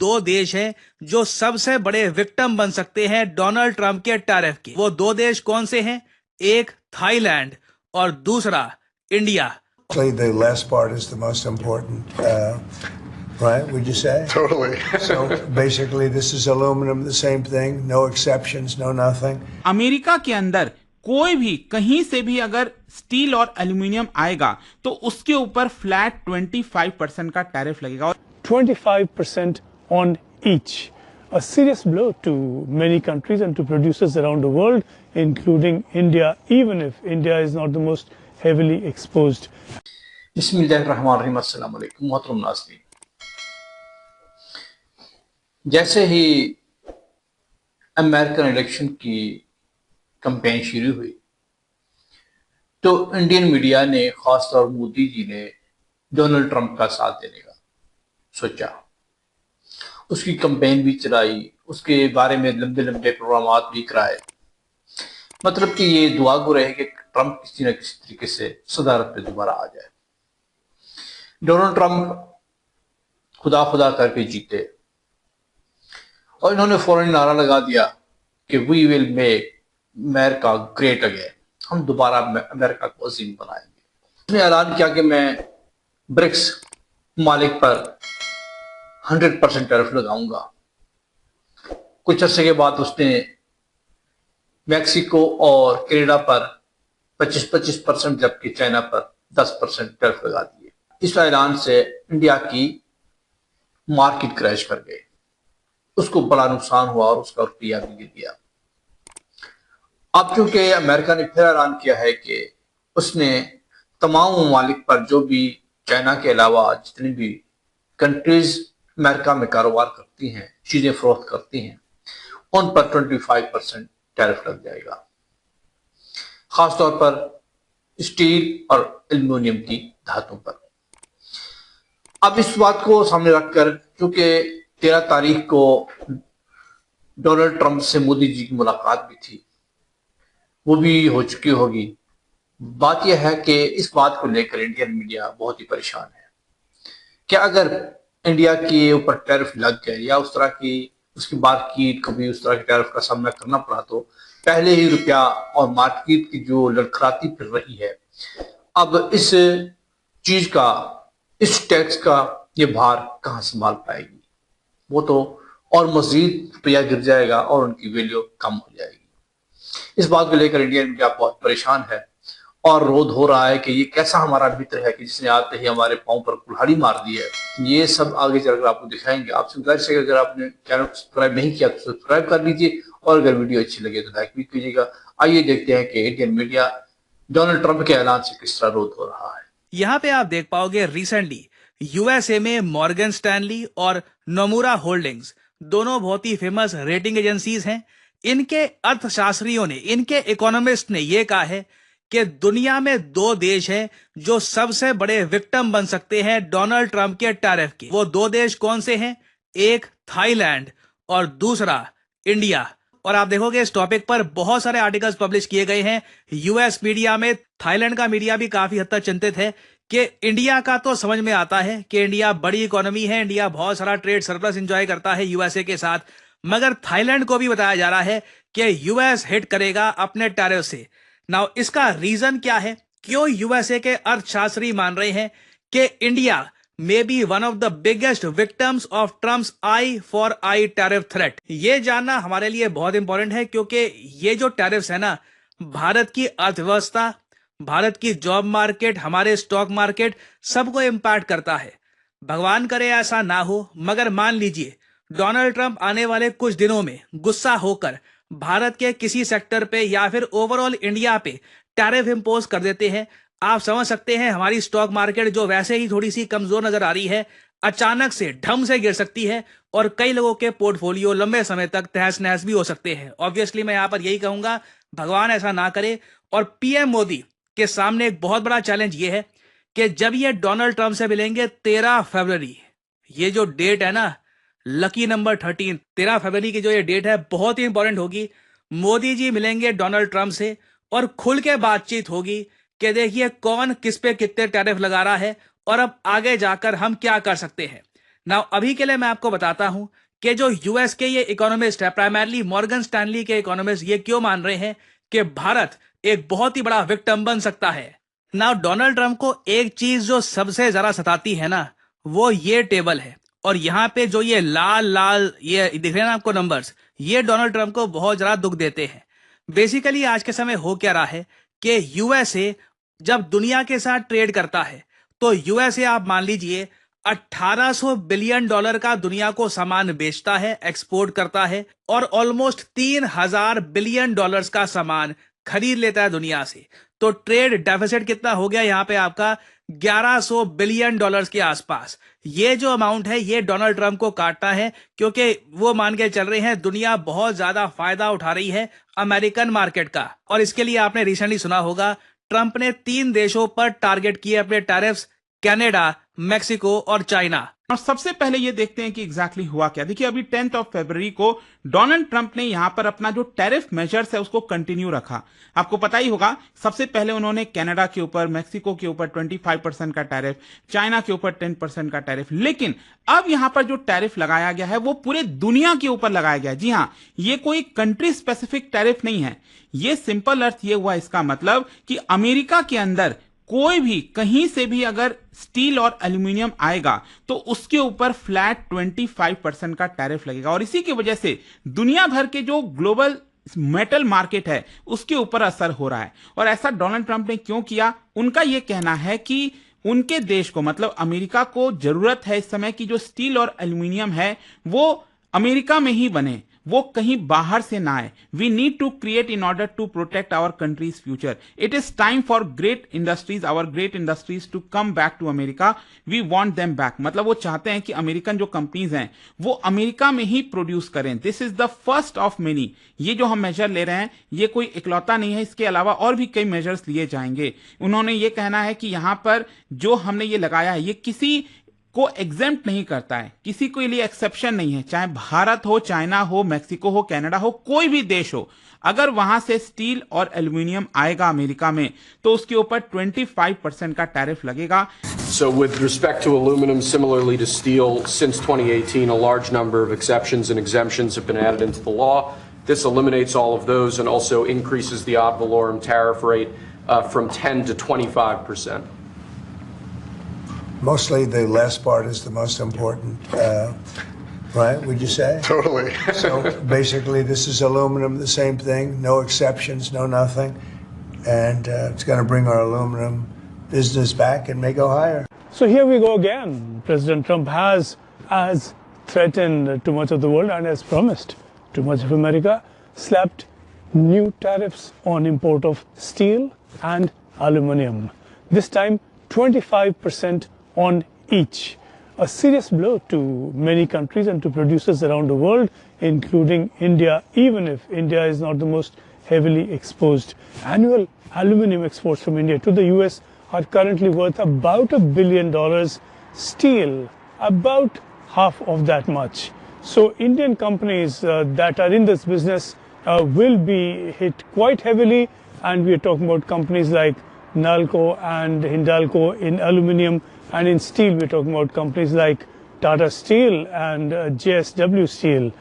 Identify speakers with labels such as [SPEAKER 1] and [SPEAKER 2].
[SPEAKER 1] दो देश हैं जो सबसे बड़े विक्टिम बन सकते हैं डोनाल्ड ट्रंप के टैरिफ के। वो दो देश कौन से हैं? एक थाईलैंड और दूसरा India.
[SPEAKER 2] The last part is the most important, right? Would you say?
[SPEAKER 3] Totally.
[SPEAKER 2] So basically, this is aluminum, the same thing, no exceptions, no nothing.
[SPEAKER 4] America के अंदर कोई भी कहीं से भी अगर स्टील और एल्यूमिनियम आएगा तो उसके ऊपर फ्लैट 25% का टैरिफ लगेगा।
[SPEAKER 5] 25% on each. A serious blow to many countries and to producers around the world, including India, even if India is not the most heavily exposed.
[SPEAKER 6] बिस्मिल्लाहिर्रहमानिर्रहीम, अस्सलाम वालेकुम मोहतरम नाज़रीन। जैसे ही अमेरिकन इलेक्शन की कैंपेन शुरू हुई तो इंडियन मीडिया ने, खासतौर मोदी जी ने डोनाल्ड ट्रंप का साथ देने का सोचा, उसकी कैंपेन भी चलाई, उसके बारे में लंबे लंबे प्रोग्राम भी कराए। मतलब कि ये दुआ गो रहे कि ट्रंप किसी न किसी तरीके से सदारत पे दोबारा आ जाए। डोनाल्ड ट्रंप खुदा खुदा करके जीते और इन्होंने फौरन नारा लगा दिया कि we will make America great again, हम दोबारा अमेरिका को अजीम बनाएंगे। उसने ऐलान किया कि मैं ब्रिक्स मालिक पर 100% टैरिफ लगाऊंगा। कुछ अर्से के बाद उसने मैक्सिको और कनाडा पर 25% जबकि चाइना पर 10% टैरिफ लगा दिए। इस ऐलान से इंडिया की मार्केट क्रैश कर गई, उसको बड़ा नुकसान हुआ और उसका रुपया भी गिर गया। अब चूंकि अमेरिका ने फिर ऐलान किया है कि उसने तमाम ममालिक पर, जो भी चाइना के अलावा जितनी भी कंट्रीज अमेरिका में कारोबार करती हैं, चीजें फरोख्त करती हैं, उन पर 25% टैरिफ लग जाएगा, खासतौर पर स्टील और एल्यूमिनियम की धातुओं पर। अब इस बात को सामने रखकर, क्योंकि 13 तारीख को डोनाल्ड ट्रंप से मोदी जी की मुलाकात भी थी, वो भी हो चुकी होगी। बात यह है कि इस बात को लेकर इंडियन मीडिया बहुत ही परेशान है कि अगर इंडिया के ऊपर टैरिफ लग गए या उस तरह की उसकी मार्केट को भी उस तरह के टैरिफ का सामना करना पड़ा, तो पहले ही रुपया और मार्केट की जो लड़खड़ाती फिर रही है, अब इस चीज का, इस टैक्स का ये भार कहां संभाल पाएगी? वो तो और मजीद रुपया गिर जाएगा और उनकी वैल्यू कम हो जाएगी। इस बात को लेकर इंडियन मीडिया बहुत परेशान है और रोध हो रहा है कि ये कैसा हमारा मित्र है कि जिसने आते ही हमारे पांव पर कुल्हाड़ी मार दी है। ये सब आगे चलकर आपको दिखाएंगे। आपसे गुजारिश है, अगर आपने चैनल को सब्सक्राइब नहीं किया तो सब्सक्राइब कर लीजिए और अगर वीडियो अच्छी लगे तो लाइक भी कीजिएगा। आइए देखते हैं कि इंडियन मीडिया डोनाल्ड ट्रंप के ऐलान से किस तरह रोध हो रहा है।
[SPEAKER 1] यहाँ पे आप देख पाओगे रिसेंटली यूएसए में मॉर्गन स्टैनली और नोमुरा होल्डिंग्स, दोनों बहुत ही फेमस रेटिंग एजेंसीज हैं। इनके अर्थशास्त्रियों ने, इनके इकोनॉमिस्ट ने यह कहा है कि दुनिया में दो देश हैं जो सबसे बड़े विक्टिम बन सकते हैं डोनाल्ड ट्रंप के टैरिफ के। वो दो देश कौन से हैं? एक थाईलैंड और दूसरा इंडिया। और आप देखोगे इस टॉपिक पर बहुत सारे आर्टिकल्स पब्लिश किए गए हैं यूएस मीडिया में। थाईलैंड का मीडिया भी काफी हद तक चिंतित है कि इंडिया का तो समझ में आता है कि इंडिया बड़ी इकोनॉमी है, इंडिया बहुत सारा ट्रेड सरप्लस एंजॉय करता है यूएसए के साथ, मगर थाईलैंड को भी बताया जा रहा है कि यूएस हिट करेगा अपने टैरिफ से। नाउ इसका रीजन क्या है? क्यों यूएसए के अर्थशास्त्री मान रहे हैं कि India may be one of the biggest victims of Trump's I for I tariff threat? ये जानना हमारे लिए बहुत इंपॉर्टेंट है, क्योंकि ये जो टैरिफ्स है ना, भारत की अर्थव्यवस्था, भारत की जॉब मार्केट, हमारे स्टॉक मार्केट, सबको इंपैक्ट करता है। भगवान करे ऐसा ना हो, मगर मान लीजिए डोनाल्ड ट्रंप आने वाले कुछ दिनों में गुस्सा होकर भारत के किसी सेक्टर पे या फिर ओवरऑल इंडिया पे टैरिफ इंपोज कर देते हैं, आप समझ सकते हैं हमारी स्टॉक मार्केट जो वैसे ही थोड़ी सी कमजोर नजर आ रही है, अचानक से ढम से गिर सकती है और कई लोगों के पोर्टफोलियो लंबे समय तक तहस नहस भी हो सकते हैं। ऑब्वियसली मैं यहां पर यही कहूंगा, भगवान ऐसा ना करे। और पीएम मोदी के सामने एक बहुत बड़ा चैलेंज ये है कि जब ये डोनाल्ड ट्रंप से मिलेंगे 13 फरवरी, ये जो डेट है ना, लकी नंबर 13, 13 फरवरी की जो ये डेट है बहुत ही इंपॉर्टेंट होगी। मोदी जी मिलेंगे डोनाल्ड ट्रंप से और खुल के बातचीत होगी कि देखिए कौन किस पे कितने टैरिफ लगा रहा है और अब आगे जाकर हम क्या कर सकते हैं। नाउ अभी के लिए मैं आपको बताता हूं कि जो यूएस के ये इकोनॉमिस्ट है, प्राइमरली मॉर्गन स्टैनली के इकोनॉमिस्ट, ये क्यों मान रहे हैं कि भारत एक बहुत ही बड़ा विक्टिम बन सकता है। नाउ डोनाल्ड ट्रंप को एक चीज जो सबसे ज्यादा सताती है ना, वो ये टेबल है, और यहाँ पे जो ये लाल लाल ये दिख रहे हैं ना आपको नंबर्स, ये डोनाल्ड ट्रंप को बहुत ज्यादा दुख देते हैं। बेसिकली आज के समय हो क्या रहा है कि यूएसए जब दुनिया के साथ ट्रेड करता है तो यूएसए आप मान लीजिए 1800 बिलियन डॉलर का दुनिया को सामान बेचता है, एक्सपोर्ट करता है, और ऑलमोस्ट 3000 बिलियन डॉलर्स का सामान खरीद लेता है दुनिया से। तो ट्रेड डेफिसिट कितना हो गया यहाँ पे आपका 1100 बिलियन डॉलर्स के आसपास। ये जो अमाउंट है ये डोनाल्ड ट्रंप को काटना है, क्योंकि वो मान के चल रहे हैं दुनिया बहुत ज्यादा फायदा उठा रही है अमेरिकन मार्केट का। और इसके लिए आपने रिसेंटली सुना होगा ट्रंप ने 3 देशों पर टारगेट किए अपने टैरिफ्स, कनाडा, मेक्सिको और चाइना।
[SPEAKER 4] और सबसे पहले ये देखते हैं कि एग्जैक्टली हुआ क्या। देखिए अभी 10 फरवरी को डोनाल्ड ट्रंप ने यहां पर अपना जो टैरिफ मेजर्स है उसको कंटिन्यू रखा। आपको पता ही होगा सबसे पहले उन्होंने कनाडा के ऊपर, मेक्सिको के ऊपर 25% का टैरिफ, चाइना के ऊपर 10% का टैरिफ। लेकिन अब यहां पर जो टैरिफ लगाया गया है वो पूरे दुनिया के ऊपर लगाया गया है। जी हां, ये कोई कंट्री स्पेसिफिक टैरिफ नहीं है। ये सिंपल अर्थ ये हुआ इसका मतलब कि अमेरिका के अंदर कोई भी कहीं से भी अगर स्टील और एल्यूमिनियम आएगा तो उसके ऊपर फ्लैट 25% का टैरिफ लगेगा। और इसी की वजह से दुनिया भर के जो ग्लोबल मेटल मार्केट है उसके ऊपर असर हो रहा है। और ऐसा डोनाल्ड ट्रंप ने क्यों किया? उनका यह कहना है कि उनके देश को, मतलब अमेरिका को जरूरत है इस समय की जो स्टील और एल्यूमिनियम है वो अमेरिका में ही बने, वो कहीं बाहर से ना आए। We need to create in order to protect our country's future. It is time for great industries, our great industries to come back to America. We want them back. मतलब वो चाहते हैं कि अमेरिकन जो कंपनीज हैं वो America में ही produce करें। This is the first of many. ये जो हम मेजर ले रहे हैं ये कोई इकलौता नहीं है, इसके अलावा और भी कई मेजर्स लिए जाएंगे। उन्होंने ये कहना है कि यहां पर जो हमने ये लगाया है ये किसी को एग्जेम्प्ट नहीं करता है, किसी के लिए एक्सेप्शन नहीं है। चाहे भारत हो, चाइना हो, मेक्सिको हो, कनाडा हो, कोई भी देश हो, अगर वहां से स्टील और एल्यूमिनियम आएगा अमेरिका में तो उसके ऊपर 25% का टैरिफ लगेगा।
[SPEAKER 3] So with respect to aluminum, similarly to steel, since 2018, a large number of exceptions and exemptions have been added into the law. This eliminates all of those and also increases the ad valorem tariff rate from 10 to 25%.
[SPEAKER 2] Mostly the last part is the most important, right? Would you say?
[SPEAKER 7] Totally.
[SPEAKER 2] So basically, this is aluminum, the same thing, no exceptions, no nothing, and it's going to bring our aluminum business back and may go higher.
[SPEAKER 5] So here we go again. President Trump has, as threatened to much of the world and has promised to much of America, slapped new tariffs on import of steel and aluminum. This time, 25% on each. A serious blow to many countries and to producers around the world, including India, even if India is not the most heavily exposed. Annual aluminum exports from India to the US are currently worth about $1 billion. Steel, about half of that much. So Indian companies that are in this business will be hit quite heavily, and we are talking about companies like Nalco and Hindalco in aluminum, and in steel we're talking about companies like Tata Steel and JSW Steel.